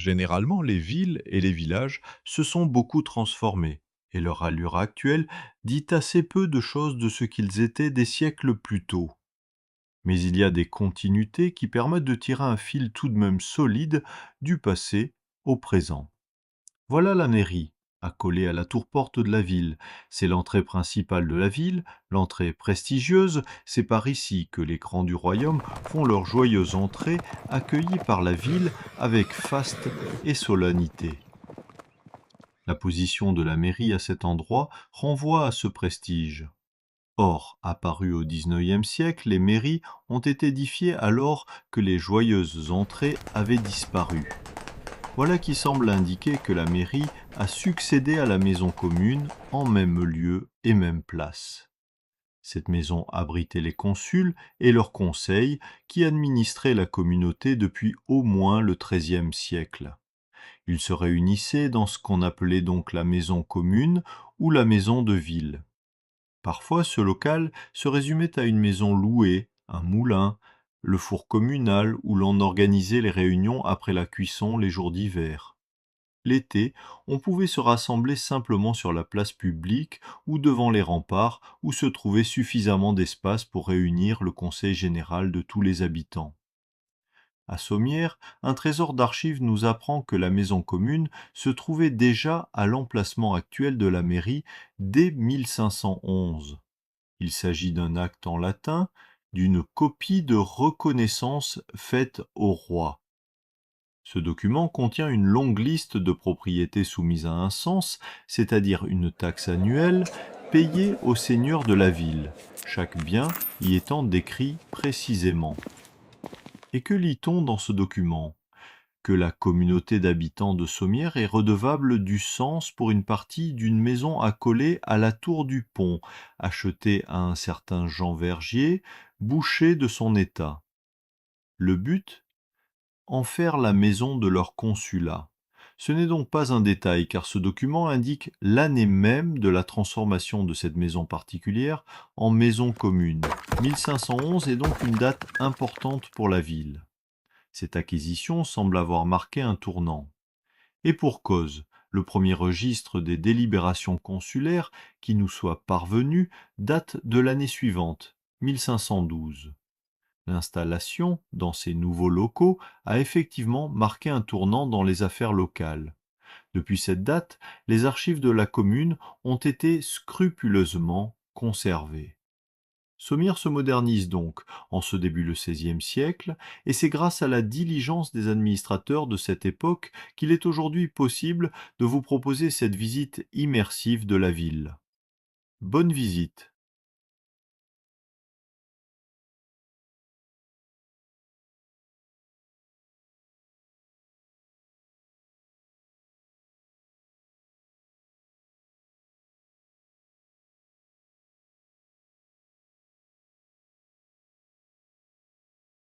Généralement, les villes et les villages se sont beaucoup transformés, et leur allure actuelle dit assez peu de choses de ce qu'ils étaient des siècles plus tôt. Mais il y a des continuités qui permettent de tirer un fil tout de même solide du passé au présent. Voilà la mairie, accolée à la tour-porte de la ville. C'est l'entrée principale de la ville, l'entrée prestigieuse. C'est par ici que les grands du royaume font leur joyeuse entrée, accueillis par la ville avec faste et solennité. La position de la mairie à cet endroit renvoie à ce prestige. Or, apparues au XIXe siècle, les mairies ont été édifiées alors que les joyeuses entrées avaient disparu. Voilà qui semble indiquer que la mairie a succédé à la maison commune en même lieu et même place. Cette maison abritait les consuls et leurs conseils qui administraient la communauté depuis au moins le XIIIe siècle. Ils se réunissaient dans ce qu'on appelait donc la maison commune ou la maison de ville. Parfois, ce local se résumait à une maison louée, un moulin, le four communal où l'on organisait les réunions après la cuisson les jours d'hiver. L'été, on pouvait se rassembler simplement sur la place publique ou devant les remparts où se trouvait suffisamment d'espace pour réunir le conseil général de tous les habitants. À Sommières, un trésor d'archives nous apprend que la maison commune se trouvait déjà à l'emplacement actuel de la mairie dès 1511. Il s'agit d'un acte en latin, d'une copie de reconnaissance faite au roi. Ce document contient une longue liste de propriétés soumises à un cens, c'est-à-dire une taxe annuelle, payée aux seigneurs de la ville, chaque bien y étant décrit précisément. Et que lit-on dans ce document? Que la communauté d'habitants de Sommières est redevable du cens pour une partie d'une maison accolée à la tour du pont, achetée à un certain Jean Vergier, boucher de son état. Le but? En faire la maison de leur consulat. Ce n'est donc pas un détail, car ce document indique l'année même de la transformation de cette maison particulière en maison commune. 1511 est donc une date importante pour la ville. Cette acquisition semble avoir marqué un tournant. Et pour cause, le premier registre des délibérations consulaires qui nous soit parvenu date de l'année suivante, 1512. L'installation dans ces nouveaux locaux a effectivement marqué un tournant dans les affaires locales. Depuis cette date, les archives de la commune ont été scrupuleusement conservées. Sommières se modernise donc en ce début du XVIe siècle, et c'est grâce à la diligence des administrateurs de cette époque qu'il est aujourd'hui possible de vous proposer cette visite immersive de la ville. Bonne visite!